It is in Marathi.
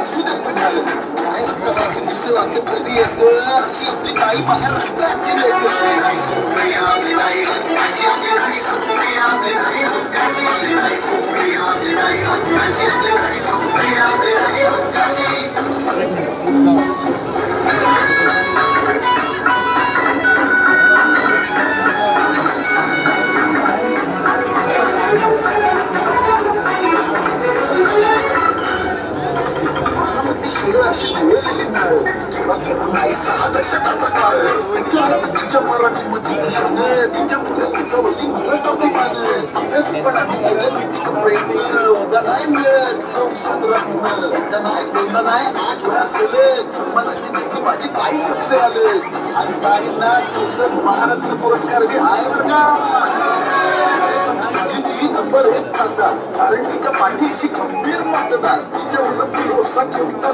असू देत म्हणाल काय कसा दिसला कधी येतं अशी आपली काही बाहेर रक्ताची तिच्या मराठीमध्ये तिच्या मुलांचा वली महाराष्ट्रात मान अभ्यास पण किती कपडे उद्या नाही मिळत संसद रत्न एकदा नाही दोनदा नाही 8 वेळा सलग सन्मानाची नक्की माझी काही सबसे आले आणि काहींना संसद महारत्न पुरस्कार बी आहे बरं का ती नंबर 1 खासदार कारण तिच्या पाठीशी खंबीर मतदार तिच्या उलट ठेवतात